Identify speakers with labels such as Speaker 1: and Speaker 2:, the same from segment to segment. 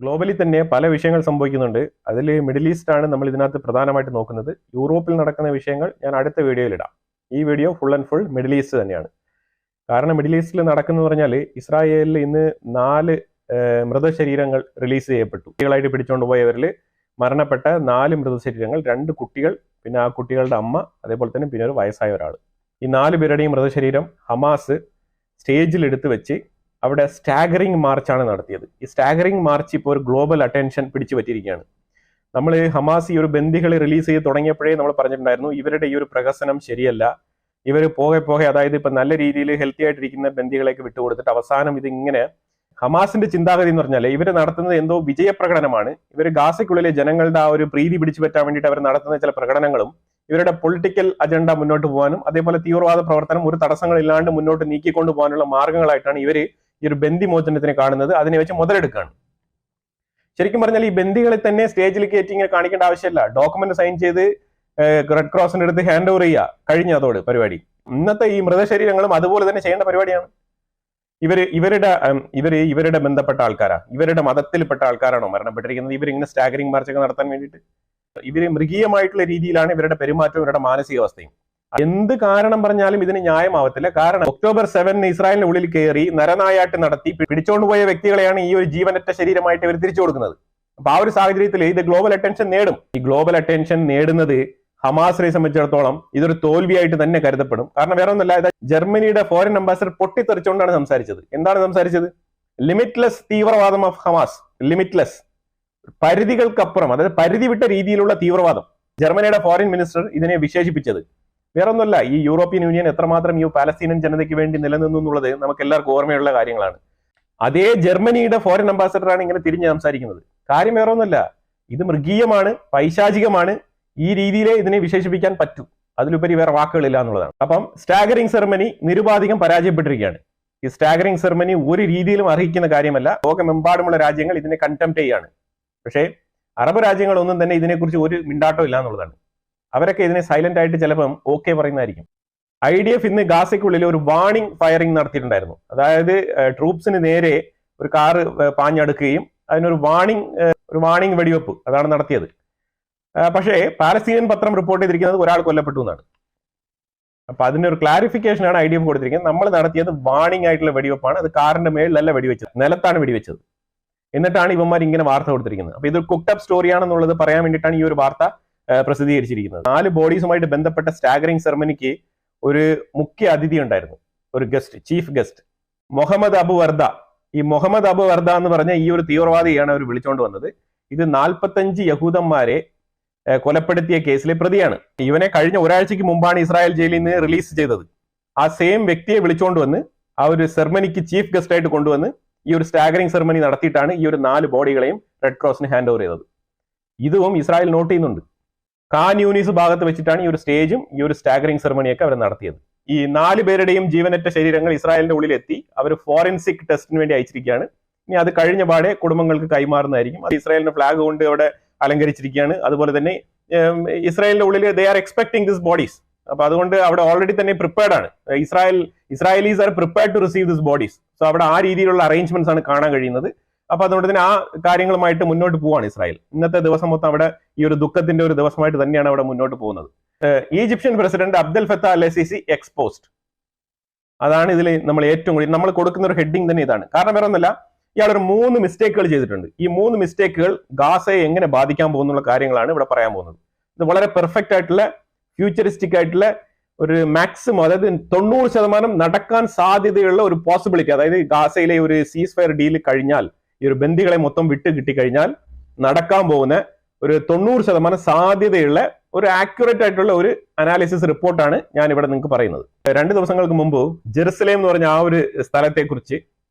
Speaker 1: Globally തന്നെ പല വിഷയങ്ങൾ സംഭവിക്കുന്നുണ്ട്. അതിൽ മിഡിൽ ഈസ്റ്റ് ആണ് നമ്മൾ ഇതിനകത്ത് പ്രധാനമായിട്ട് നോക്കുന്നത്. യൂറോപ്പിൽ നടക്കുന്ന വിഷയങ്ങൾ ഞാൻ അടുത്ത വീഡിയോയിൽ ഇടാം. ഈ video full and full middle east തന്നെയാണ്. കാരണം മിഡിൽ ഈസ്റ്റിൽ നടക്കുന്നത് പറഞ്ഞാൽ ഇസ്രായേലിൽ ഇന്ന് 4 മൃതശരീരങ്ങൾ റിലീസ് ചെയ്യപ്പെട്ടു. കുട്ടികളായിട്ട് പിടിച്ചുകൊണ്ട് പോയവരിൽ മരണപ്പെട്ട 4 മൃതശരീരങ്ങൾ, 2 കുട്ടികൾ, പിന്നെ ആ കുട്ടികളുടെ അമ്മ, അതേപോലെ തന്നെ പിന്നെ ഒരു വയസ്സായ ഒരാൾ. ഈ 4 പേരുടെയും മൃതശരീരം ഹമാസ് സ്റ്റേജിൽ എടുത്ത് വെച്ച് അവിടെ സ്റ്റാഗറിംഗ് മാർച്ചാണ് നടത്തിയത്. ഈ സ്റ്റാഗറിംഗ് മാർച്ച് ഇപ്പോൾ ഒരു ഗ്ലോബൽ അറ്റൻഷൻ പിടിച്ചു പറ്റിയിരിക്കുകയാണ്. നമ്മൾ ഹമാസ് ഈ ഒരു ബന്ദികളെ റിലീസ് ചെയ്ത് തുടങ്ങിയപ്പോഴേ നമ്മൾ പറഞ്ഞിട്ടുണ്ടായിരുന്നു, ഇവരുടെ ഈ ഒരു പ്രഹസനം ശരിയല്ല. ഇവർ പോകെ അതായത് ഇപ്പം നല്ല രീതിയിൽ ഹെൽത്തി ആയിട്ടിരിക്കുന്ന ബന്ദികളേക്ക് വിട്ടുകൊടുത്തിട്ട് അവസാനം ഇതിങ്ങനെ ഹമാസിന്റെ ചിന്താഗതി എന്ന് പറഞ്ഞാൽ ഇവർ നടത്തുന്നത് എന്തോ വിജയപ്രകടനമാണ്. ഇവർ ഗാസയ്ക്കുള്ളിലെ ജനങ്ങളുടെ ആ ഒരു പ്രീതി പിടിച്ചു പറ്റാൻ വേണ്ടിയിട്ട് അവർ നടത്തുന്ന ചില പ്രകടനങ്ങളും ഇവരുടെ പൊളിറ്റിക്കൽ അജണ്ട മുന്നോട്ട് പോകാനും അതേപോലെ തീവ്രവാദ പ്രവർത്തനം ഒരു തടസ്സങ്ങളില്ലാണ്ട് മുന്നോട്ട് നീക്കിക്കൊണ്ടു പോകാനുള്ള മാർഗങ്ങളായിട്ടാണ് ഇവർ ഈ ഒരു ബന്ദി മോചനത്തിനെ കാണുന്നത്. അതിനെ വെച്ച് മുതലെടുക്കുകയാണ്. ശരിക്കും പറഞ്ഞാൽ ഈ ബന്ദികളെ തന്നെ സ്റ്റേജിൽ കയറ്റി ഇങ്ങനെ കാണിക്കേണ്ട ആവശ്യമില്ല. ഡോക്യുമെന്റ് സൈൻ ചെയ്ത് റെഡ് ക്രോസിന്റെ അടുത്ത് ഹാൻഡ് ഓവർ ചെയ്യുക, കഴിഞ്ഞ അതോട് പരിപാടി. ഇന്നത്തെ ഈ മൃതശരീരങ്ങളും അതുപോലെ തന്നെ ചെയ്യേണ്ട പരിപാടിയാണ്. ഇവരുടെ ബന്ധപ്പെട്ട ആൾക്കാരാ, ഇവരുടെ മതത്തിൽപ്പെട്ട ആൾക്കാരാണോ മരണപ്പെട്ടിരിക്കുന്നത്? ഇവരിങ്ങനെ സ്റ്റാഗറിംഗ് മാർച്ചൊക്കെ നടത്താൻ വേണ്ടിയിട്ട് ഇവര് മൃഗീയമായിട്ടുള്ള രീതിയിലാണ് ഇവരുടെ പെരുമാറ്റവും ഇവരുടെ മാനസികാവസ്ഥയും. എന്ത് കാരണം പറഞ്ഞാലും ഇതിന് ന്യായമാവത്തില്ല. കാരണം October 7 ഇസ്രായേലിന്റെ ഉള്ളിൽ കയറി നരനായാട്ട് നടത്തി പിടിച്ചോണ്ടുപോയ വ്യക്തികളെയാണ് ഈ ഒരു ജീവനറ്റ ശരീരമായിട്ട് ഇവർ തിരിച്ചു കൊടുക്കുന്നത്. അപ്പൊ ആ ഒരു സാഹചര്യത്തിൽ ഇത് ഗ്ലോബൽ അറ്റൻഷൻ നേടും. ഈ ഗ്ലോബൽ അറ്റൻഷൻ നേടുന്നത് ഹമാസിനെ സംബന്ധിച്ചിടത്തോളം ഇതൊരു തോൽവിയായിട്ട് തന്നെ കരുതപ്പെടും. കാരണം വേറെ ഒന്നുമല്ല, ജർമ്മനിയുടെ ഫോറിൻ അംബാസിഡർ പൊട്ടിത്തെറിച്ചുകൊണ്ടാണ് സംസാരിച്ചത്. എന്താണ് സംസാരിച്ചത്? ലിമിറ്റ്ലെസ് തീവ്രവാദം ഓഫ് ഹമാസ്, ലിമിറ്റ്ലെസ്, പരിധികൾക്കപ്പുറം, അതായത് പരിധി വിട്ട രീതിയിലുള്ള തീവ്രവാദം. ജർമ്മനിയുടെ ഫോറിൻ മിനിസ്റ്റർ ഇതിനെ വിശേഷിപ്പിച്ചത് വേറൊന്നുമല്ല, ഈ യൂറോപ്യൻ യൂണിയൻ എത്രമാത്രം ഈ പാലസ്തീനൻ ജനതയ്ക്ക് വേണ്ടി നിലനിന്നു എന്നുള്ളത് നമുക്ക് എല്ലാവർക്കും ഓർമ്മയുള്ള കാര്യങ്ങളാണ്. അതേ ജർമ്മനിയുടെ ഫോറിൻ അംബാസഡറാണ് ഇങ്ങനെ തിരിഞ്ഞ് സംസാരിക്കുന്നത്. കാര്യം വേറെ ഒന്നുമല്ല, ഇത് മൃഗീയമാണ്, പൈശാചികമാണ്. ഈ രീതിയിലേ ഇതിനെ വിശേഷിപ്പിക്കാൻ പറ്റൂ, അതിലുപരി വേറെ വാക്കുകളില്ല എന്നുള്ളതാണ്. അപ്പം സ്റ്റാഗറിംഗ് സെറമണി നിരുപാധികം പരാജയപ്പെട്ടിരിക്കുകയാണ്. ഈ സ്റ്റാഗറിംഗ് സെറമണി ഒരു രീതിയിലും അർഹിക്കുന്ന കാര്യമല്ല. ലോകമെമ്പാടുമുള്ള രാജ്യങ്ങൾ ഇതിനെ കണ്ടംപ്റ്റ് ചെയ്യാണ്. പക്ഷേ അറബ് രാജ്യങ്ങളൊന്നും തന്നെ ഇതിനെക്കുറിച്ച് ഒരു മിണ്ടാട്ടം ഇല്ല എന്നുള്ളതാണ്. അവരൊക്കെ ഇതിനെ സൈലന്റ് ആയിട്ട് ചിലപ്പം ഓക്കെ പറയുന്നതായിരിക്കും. IDF ഇന്ന് ഗാസയ്ക്കുള്ളിൽ ഒരു വാണിംഗ് ഫയറിംഗ് നടത്തിയിട്ടുണ്ടായിരുന്നു. അതായത് ട്രൂപ്സിന് നേരെ ഒരു കാറ് പാഞ്ഞടുക്കുകയും അതിനൊരു വാണിംഗ് വെടിവെപ്പ് അതാണ് നടത്തിയത്. പക്ഷേ പാലസ്തീനിയൻ പത്രം റിപ്പോർട്ട് ചെയ്തിരിക്കുന്നത് ഒരാൾ കൊല്ലപ്പെട്ടു എന്നാണ്. അപ്പൊ അതിനൊരു ക്ലാരിഫിക്കേഷൻ ആണ് IDF കൊടുത്തിരിക്കുന്നത്. നമ്മൾ നടത്തിയത് വാണിംഗ് ആയിട്ടുള്ള വെടിവെപ്പാണ്. അത് കാറിന്റെ മേളിലല്ല വെടിവെച്ചത്, നിലത്താണ് വെടിവെച്ചത്. എന്നിട്ടാണ് ഇവന്മാർ ഇങ്ങനെ വാർത്ത കൊടുത്തിരിക്കുന്നത്. അപ്പൊ ഇത് കുക്ടപ്പ് സ്റ്റോറിയാണെന്നുള്ളത് പറയാൻ വേണ്ടിയിട്ടാണ് ഈ ഒരു വാർത്ത പ്രസിദ്ധീകരിച്ചിരിക്കുന്നത്. 4 ബോഡീസുമായിട്ട് ബന്ധപ്പെട്ട സ്റ്റാഗറിംഗ് സെറമണിക്ക് ഒരു മുഖ്യ അതിഥി ഉണ്ടായിരുന്നു, ഒരു guest, chief guest, Mohammed Abu Warda. ഈ മുഹമ്മദ് അബു വർദ എന്ന് പറഞ്ഞ ഈ ഒരു തീവ്രവാദിയാണ് അവർ വിളിച്ചുകൊണ്ട് വന്നത്. ഇത് 45 യഹൂദന്മാരെ കൊലപ്പെടുത്തിയ കേസിലെ പ്രതിയാണ്. ഇവനെ കഴിഞ്ഞ ഒരാഴ്ചയ്ക്ക് മുമ്പാണ് ഇസ്രായേൽ ജയിലിൽ നിന്ന് റിലീസ് ചെയ്തത്. ആ സെയിം വ്യക്തിയെ വിളിച്ചുകൊണ്ട് വന്ന് ആ ഒരു സെറമണിക്ക് ചീഫ് ഗസ്റ്റ് ആയിട്ട് കൊണ്ടുവന്ന് ഈ ഒരു സ്റ്റാഗറിംഗ് സെറമണി നടത്തിയിട്ടാണ് ഈ ഒരു 4 ബോഡികളെയും റെഡ് ക്രോസിന് ഹാൻഡ് ഓവർ ചെയ്തത്. ഇതും ഇസ്രായേൽ നോട്ട് ചെയ്യുന്നുണ്ട്. ഖാൻ യൂനിസ് ഭാഗത്ത് വെച്ചിട്ടാണ് ഈ ഒരു സ്റ്റേജും ഈ ഒരു സ്റ്റാഗറിംഗ് സെറമണിയൊക്കെ അവർ നടത്തിയത്. ഈ 4 പേരുടെയും ജീവനറ്റ ശരീരങ്ങൾ ഇസ്രായേലിന്റെ ഉള്ളിലെത്തി അവർ ഫോറൻസിക് ടെസ്റ്റിന് വേണ്ടി അയച്ചിരിക്കുകയാണ്. ഇനി അത് കഴിഞ്ഞ പാടെ കുടുംബങ്ങൾക്ക് കൈമാറുന്നതായിരിക്കും. അത് ഇസ്രായേലിന്റെ ഫ്ലാഗ് കൊണ്ട് അവിടെ അലങ്കരിച്ചിരിക്കുകയാണ്. അതുപോലെ തന്നെ ഇസ്രായേലിന്റെ ഉള്ളിൽ they are expecting this bodies. അപ്പൊ അതുകൊണ്ട് അവിടെ ഓൾറെഡി തന്നെ പ്രിപ്പയർഡ് ആണ്. Israelis are prepared to receive this bodies. So അവിടെ ആ രീതിയിലുള്ള അറേഞ്ച്മെന്റ്സ് ആണ് കാണാൻ കഴിയുന്നത്. അപ്പൊ അതുകൊണ്ട് തന്നെ ആ കാര്യങ്ങളുമായിട്ട് മുന്നോട്ട് പോവാണ് ഇസ്രായേൽ. ഇന്നത്തെ ദിവസം മൊത്തം അവിടെ ഈ ഒരു ദുഃഖത്തിന്റെ ഒരു ദിവസമായിട്ട് തന്നെയാണ് അവിടെ മുന്നോട്ട് പോകുന്നത്. Egyptian president Abdel Fattah al CC exposed. അതാണ് ഇതിൽ നമ്മൾ ഏറ്റവും കൂടുതൽ നമ്മൾ കൊടുക്കുന്ന ഒരു ഹെഡിങ് തന്നെ ഇതാണ്. കാരണം വേറെ ഒന്നല്ല, ഇയാൾ ഒരു 3 മിസ്റ്റേക്കുകൾ ചെയ്തിട്ടുണ്ട്. ഈ 3 മിസ്റ്റേക്കുകൾ ഗാസയെ എങ്ങനെ ബാധിക്കാൻ പോകുന്നുള്ള കാര്യങ്ങളാണ് ഇവിടെ പറയാൻ പോകുന്നത്. ഇത് വളരെ പെർഫെക്റ്റ് ആയിട്ടുള്ള ഫ്യൂച്ചറിസ്റ്റിക് ആയിട്ടുള്ള ഒരു മാക്സിമം, അതായത് 90% നടക്കാൻ സാധ്യതയുള്ള ഒരു പോസിബിലിറ്റി, അതായത് ഗാസയിലെ ഒരു സീസ് ഫയർ ഡീൽ കഴിഞ്ഞാൽ, ഈ ഒരു ബന്ദികളെ മൊത്തം വിട്ട് കിട്ടിക്കഴിഞ്ഞാൽ നടക്കാൻ പോകുന്ന ഒരു 90% സാധ്യതയുള്ള ഒരു ആക്യുറേറ്റ് ആയിട്ടുള്ള ഒരു അനാലിസിസ് റിപ്പോർട്ടാണ് ഞാൻ ഇവിടെ നിങ്ങൾക്ക് പറയുന്നത്. 2 ദിവസങ്ങൾക്ക് മുമ്പ് ജെറുസലേം എന്ന് പറഞ്ഞ ആ ഒരു സ്ഥലത്തെ കുറിച്ച്,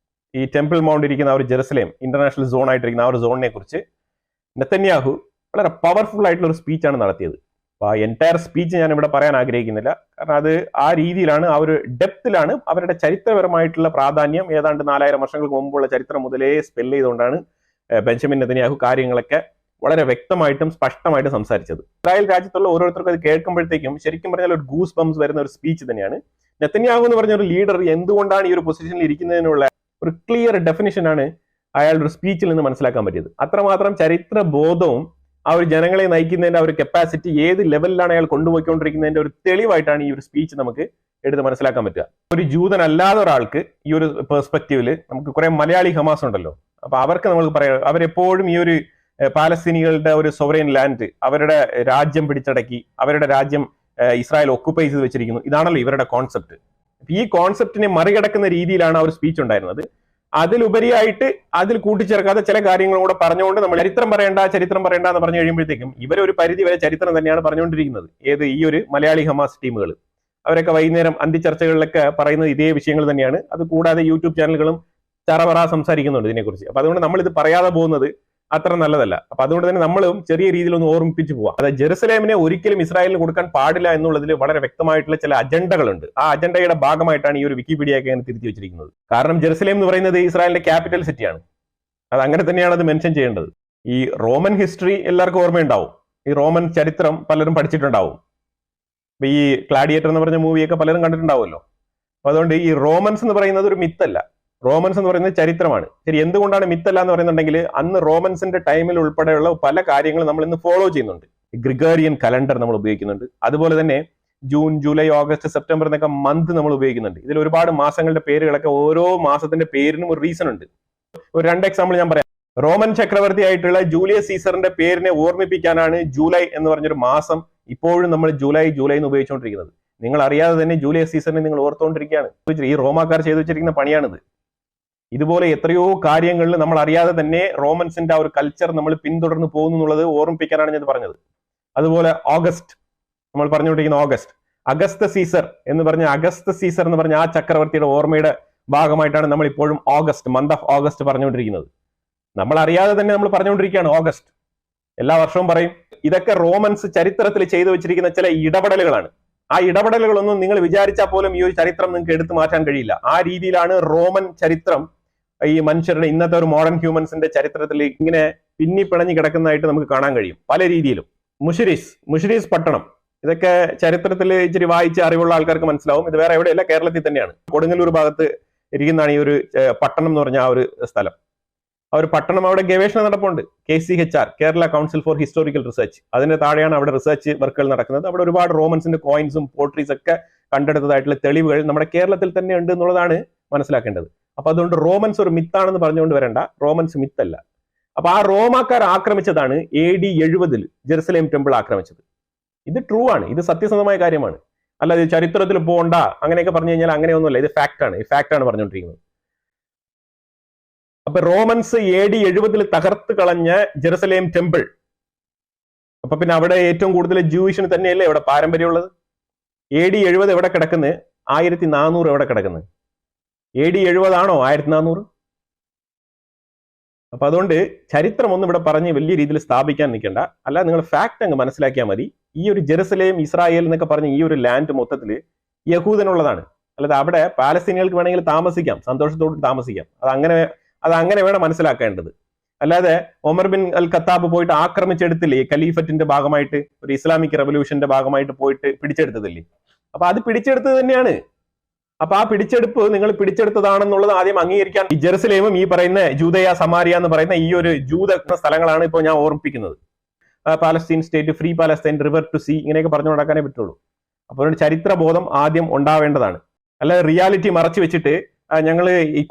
Speaker 1: ഈ ടെമ്പിൾ മൗണ്ട് ഇരിക്കുന്ന ആ ഒരു ജെറുസലേം ഇന്റർനാഷണൽ സോൺ ആയിട്ടിരിക്കുന്ന ആ ഒരു സോണിനെ കുറിച്ച് നെതന്യാഹു വളരെ പവർഫുൾ ആയിട്ടുള്ള ഒരു സ്പീച്ചാണ് നടത്തിയത്. അപ്പൊ ആ എൻറ്റയർ സ്പീച്ച് ഞാൻ ഇവിടെ പറയാൻ ആഗ്രഹിക്കുന്നില്ല. കാരണം അത് ആ രീതിയിലാണ്, ആ ഒരു ഡെപ്തിലാണ് അവരുടെ ചരിത്രപരമായിട്ടുള്ള പ്രാധാന്യം ഏതാണ്ട് 4000 വർഷങ്ങൾക്ക് മുമ്പുള്ള ചരിത്രം മുതലേ സ്പെൽ ചെയ്തുകൊണ്ടാണ് ബെഞ്ചമിൻ നെതന്യാഹു കാര്യങ്ങളൊക്കെ വളരെ വ്യക്തമായിട്ടും സ്പഷ്ടമായിട്ടും സംസാരിച്ചത്. ഇസ്രായേൽ രാജ്യത്തുള്ള ഓരോരുത്തർക്കും അത് കേൾക്കുമ്പോഴത്തേക്കും ശരിക്കും പറഞ്ഞാൽ ഒരു ഗൂസ് ബംസ് വരുന്ന ഒരു സ്പീച്ച് തന്നെയാണ്. നെതന്യാഹു എന്ന് പറഞ്ഞ ഒരു ലീഡർ എന്തുകൊണ്ടാണ് ഈ ഒരു പൊസിഷനിൽ ഇരിക്കുന്നതിനുള്ള ഒരു ക്ലിയർ ഡെഫിനിഷൻ ആണ് അയാളുടെ ഒരു സ്പീച്ചിൽ നിന്ന് മനസ്സിലാക്കാൻ പറ്റിയത്. അത്രമാത്രം ചരിത്ര ബോധവും ആ ഒരു ജനങ്ങളെ നയിക്കുന്നതിന്റെ ആ ഒരു കപ്പാസിറ്റി ഏത് ലെവലിലാണ് അയാൾ കൊണ്ടുപോയിക്കൊണ്ടിരിക്കുന്നതിന്റെ ഒരു തെളിവായിട്ടാണ് ഈ ഒരു സ്പീച്ച് നമുക്ക് എടുത്ത് മനസ്സിലാക്കാൻ പറ്റുക. ഒരു ജൂതൻ അല്ലാത്ത ഒരാൾക്ക് ഈ ഒരു പെർസ്പെക്റ്റീവില് നമുക്ക് കുറെ മലയാളി ഹമാസ് ഉണ്ടല്ലോ, അപ്പൊ അവർക്ക് നമ്മൾ പറയാം, അവരെപ്പോഴും ഈ ഒരു പാലസ്തീനികളുടെ ഒരു സോവറൈൻ ലാൻഡ്, അവരുടെ രാജ്യം പിടിച്ചടക്കി, അവരുടെ രാജ്യം ഇസ്രായേൽ ഒക്കുപ്പൈ ചെയ്ത് വെച്ചിരിക്കുന്നു. ഇതാണല്ലോ ഇവരുടെ കോൺസെപ്റ്റ്. ഈ കോൺസെപ്റ്റിനെ മറികടക്കുന്ന രീതിയിലാണ് ആ ഒരു സ്പീച്ച് ഉണ്ടായിരുന്നത്. അതിലുപരിയായിട്ട് അതിൽ കൂട്ടിച്ചേർക്കാതെ ചില കാര്യങ്ങളും കൂടെ പറഞ്ഞുകൊണ്ട് നമ്മൾ ചരിത്രം പറയേണ്ട എന്ന് പറഞ്ഞു കഴിയുമ്പോഴത്തേക്കും ഇവരൊരു പരിധി വരെ ചരിത്രം തന്നെയാണ് പറഞ്ഞുകൊണ്ടിരിക്കുന്നത്. ഏത് ഈ ഒരു മലയാളി ഹമാസ് ടീമുകൾ അവരൊക്കെ വൈകുന്നേരം അന്തിച്ചർച്ചകളിലൊക്കെ പറയുന്നത് ഇതേ വിഷയങ്ങൾ തന്നെയാണ്. അത് കൂടാതെ യൂട്യൂബ് ചാനലുകളും ചറപറ സംസാരിക്കുന്നുണ്ട് ഇതിനെക്കുറിച്ച്. അപ്പൊ അതുകൊണ്ട് നമ്മൾ ഇത് പറയാതെ പോകുന്നത് അത്ര നല്ലതല്ല. അപ്പൊ അതുകൊണ്ട് തന്നെ നമ്മളും ചെറിയ രീതിയിൽ ഒന്ന് ഓർമ്മിപ്പിച്ചു പോവാം. അതായത് ജെറുസലേമിനെ ഒരിക്കലും ഇസ്രായേലിന് കൊടുക്കാൻ പാടില്ല എന്നുള്ളതിൽ വളരെ വ്യക്തമായിട്ടുള്ള ചില അജണ്ടകളുണ്ട്. ആ അജണ്ടയുടെ ഭാഗമായിട്ടാണ് ഈ ഒരു വിക്കിപീഡിയൊക്കെ അങ്ങനെ തിരുത്തി വെച്ചിരിക്കുന്നത്. കാരണം ജെറുസലേം എന്ന് പറയുന്നത് ഇസ്രായേലിന്റെ ക്യാപിറ്റൽ സിറ്റിയാണ്. അത് അങ്ങനെ തന്നെയാണ് അത് മെൻഷൻ ചെയ്യേണ്ടത്. ഈ റോമൻ ഹിസ്റ്ററി എല്ലാവർക്കും ഓർമ്മയുണ്ടാവും. ഈ റോമൻ ചരിത്രം പലരും പഠിച്ചിട്ടുണ്ടാവും. അപ്പൊ ഈ ക്ലാഡിയേറ്റർ എന്ന് പറഞ്ഞ മൂവിയൊക്കെ പലരും കണ്ടിട്ടുണ്ടാവുമല്ലോ. അപ്പൊ അതുകൊണ്ട് ഈ റോമൻസ് എന്ന് പറയുന്നത് ഒരു മിത്തല്ല, റോമൻസ് എന്ന് പറയുന്നത് ചരിത്രമാണ്. ശരി, എന്തുകൊണ്ടാണ് മിത്തല്ല എന്ന് പറയുന്നുണ്ടെങ്കിൽ അന്ന് റോമൻസിന്റെ ടൈമിൽ ഉൾപ്പെടെയുള്ള പല കാര്യങ്ങളും നമ്മൾ ഇന്ന് ഫോളോ ചെയ്യുന്നുണ്ട്. ഗ്രിഗോറിയൻ കലണ്ടർ നമ്മൾ ഉപയോഗിക്കുന്നുണ്ട്. അതുപോലെ തന്നെ ജൂൺ, ജൂലൈ, ഓഗസ്റ്റ്, സെപ്റ്റംബർ എന്നൊക്കെ മന്ത് നമ്മൾ ഉപയോഗിക്കുന്നുണ്ട്. ഇതിൽ ഒരുപാട് മാസങ്ങളുടെ പേരുകളൊക്കെ ഓരോ മാസത്തിന്റെ പേരിനും ഒരു റീസൺ ഉണ്ട്. ഒരു 2 എക്സാമ്പിൾ ഞാൻ പറയാം. റോമൻ ചക്രവർത്തി ആയിട്ടുള്ള ജൂലിയസ് സീസറിന്റെ പേരിനെ ഓർമ്മിപ്പിക്കാനാണ് ജൂലൈ എന്ന് പറഞ്ഞൊരു മാസം ഇപ്പോഴും നമ്മൾ ജൂലൈ എന്ന് ഉപയോഗിച്ചുകൊണ്ടിരിക്കുന്നത്. നിങ്ങൾ അറിയാതെ തന്നെ ജൂലിയസ് സീസറിനെ നിങ്ങൾ ഓർത്തുകൊണ്ടിരിക്കുകയാണ്. ഈ റോമാക്കാർ ചെയ്തു വെച്ചിരിക്കുന്ന പണിയാണിത്. ഇതുപോലെ എത്രയോ കാര്യങ്ങളിൽ നമ്മൾ അറിയാതെ തന്നെ റോമൻസിന്റെ ആ ഒരു കൾച്ചർ നമ്മൾ പിന്തുടർന്ന് പോകുന്നു എന്നുള്ളത് ഓർമ്മിപ്പിക്കാനാണ് ഞാൻ പറഞ്ഞത്. അതുപോലെ ഓഗസ്റ്റ്, നമ്മൾ പറഞ്ഞുകൊണ്ടിരിക്കുന്ന അഗസ്ത സീസർ എന്ന് പറഞ്ഞ ആ ചക്രവർത്തിയുടെ ഓർമ്മയുടെ ഭാഗമായിട്ടാണ് നമ്മൾ ഇപ്പോഴും മന്ത് ഓഫ് ഓഗസ്റ്റ് പറഞ്ഞുകൊണ്ടിരിക്കുന്നത്. നമ്മൾ അറിയാതെ തന്നെ നമ്മൾ പറഞ്ഞുകൊണ്ടിരിക്കുകയാണ് ഓഗസ്റ്റ്. എല്ലാ വർഷവും പറയും. ഇതൊക്കെ റോമൻസ് ചരിത്രത്തിൽ ചെയ്തു വെച്ചിരിക്കുന്ന ചില ഇടപെടലുകളാണ്. ആ ഇടപെടലുകളൊന്നും നിങ്ങൾ വിചാരിച്ചാൽ പോലും ഈ ഒരു ചരിത്രം നിങ്ങൾക്ക് എടുത്തു മാറ്റാൻ കഴിയില്ല. ആ രീതിയിലാണ് റോമൻ ചരിത്രം ഈ മനുഷ്യരുടെ ഇന്നത്തെ ഒരു മോഡേൺ ഹ്യൂമൻസിന്റെ ചരിത്രത്തിൽ ഇങ്ങനെ പിന്നിപ്പിണഞ്ഞു കിടക്കുന്നതായിട്ട് നമുക്ക് കാണാൻ കഴിയും പല രീതിയിലും. മുഷിരീസ് പട്ടണം, ഇതൊക്കെ ചരിത്രത്തിൽ ഇച്ചിരി വായിച്ച് അറിവുള്ള ആൾക്കാർക്ക് മനസ്സിലാവും. ഇത് വേറെ എവിടെയല്ല, കേരളത്തിൽ തന്നെയാണ്. കൊടുങ്ങല്ലൂർ ഭാഗത്ത് ഇരിക്കുന്നതാണ് ഈ ഒരു പട്ടണം എന്ന് പറഞ്ഞ ആ ഒരു സ്ഥലം. ആ ഒരു പട്ടണം അവിടെ ഗവേഷണം നടപ്പുണ്ട്. KCHR, Kerala council four historical research. അതിന്റെ താഴെയാണ് അവിടെ റിസർച്ച് വർക്കുകൾ നടക്കുന്നത്. അവിടെ ഒരുപാട് റോമൻസിന്റെ കോയിൻസും പോട്രീസ് ഒക്കെ കണ്ടെടുത്തതായിട്ടുള്ള തെളിവുകൾ നമ്മുടെ കേരളത്തിൽ തന്നെ ഉണ്ട് എന്നുള്ളതാണ് മനസ്സിലാക്കേണ്ടത്. അപ്പൊ അതുകൊണ്ട് റോമൻസ് ഒരു മിത്താണെന്ന് പറഞ്ഞുകൊണ്ട് വരണ്ട, റോമൻസ് മിത്തല്ല. അപ്പൊ ആ റോമാക്കാർ ആക്രമിച്ചതാണ് AD 70 ജെറുസലേം ടെമ്പിൾ ആക്രമിച്ചത്. ഇത് ട്രൂ ആണ്, ഇത് സത്യസന്ധമായ കാര്യമാണ്. അല്ലാതെ ചരിത്രത്തിൽ പോകണ്ട അങ്ങനെയൊക്കെ പറഞ്ഞു കഴിഞ്ഞാൽ അങ്ങനെയൊന്നുമല്ല. ഇത് ഫാക്ട് ആണ് പറഞ്ഞുകൊണ്ടിരിക്കുന്നത്. അപ്പൊ റോമൻസ് AD 70 തകർത്ത് കളഞ്ഞ ജെറുസലേം ടെമ്പിൾ, അപ്പൊ പിന്നെ അവിടെ ഏറ്റവും കൂടുതൽ ജൂയിഷിന് തന്നെയല്ലേ ഇവിടെ പാരമ്പര്യമുള്ളത്. AD 70 എവിടെ കിടക്കുന്നത്? 1400 എവിടെ കിടക്കുന്നത്? AD 70 ആണോ 1400? അപ്പൊ അതുകൊണ്ട് ചരിത്രം ഒന്നും ഇവിടെ പറഞ്ഞ് വലിയ രീതിയിൽ സ്ഥാപിക്കാൻ നിൽക്കണ്ട. അല്ല, നിങ്ങൾ ഫാക്ട് അങ്ങ് മനസ്സിലാക്കിയാൽ മതി. ഈ ഒരു ജെറുസലേം, ഇസ്രായേൽ എന്നൊക്കെ പറഞ്ഞ ഈ ഒരു ലാൻഡ് മൊത്തത്തിൽ യഹൂദനുള്ളതാണ്. അല്ലാതെ അവിടെ പാലസ്തീനികൾക്ക് വേണമെങ്കിൽ താമസിക്കാം, സന്തോഷത്തോട് താമസിക്കാം. അതങ്ങനെ വേണം മനസ്സിലാക്കേണ്ടത്. അല്ലാതെ ഒമർ ബിൻ അൽ ഖത്താബ് പോയിട്ട് ആക്രമിച്ചെടുത്തില്ലേ, ഖലീഫറ്റിന്റെ ഭാഗമായിട്ട്, ഒരു ഇസ്ലാമിക് റെവല്യൂഷന്റെ ഭാഗമായിട്ട് പോയിട്ട് പിടിച്ചെടുത്തതില്ലേ. അപ്പൊ അത് പിടിച്ചെടുത്തത് തന്നെയാണ്. അപ്പൊ ആ പിടിച്ചെടുപ്പ് നിങ്ങൾ പിടിച്ചെടുത്തതാണെന്നുള്ളത് ആദ്യം അംഗീകരിക്കാൻ. ഈ ജെറുസലേമും ഈ പറയുന്ന ജൂദയ, സമാരിയ എന്ന് പറയുന്ന ഈ ഒരു ജൂത സ്ഥലങ്ങളാണ് ഇപ്പോൾ ഞാൻ ഓർമ്മിപ്പിക്കുന്നത്. Palestine state, free Palestine, river to sea, ഇങ്ങനെയൊക്കെ പറഞ്ഞു നടക്കാനേ പറ്റുള്ളൂ. അപ്പോൾ ചരിത്രബോധം ആദ്യം ഉണ്ടാവേണ്ടതാണ്. അല്ലാതെ റിയാലിറ്റി മറച്ചു വെച്ചിട്ട് ഞങ്ങള് ഈ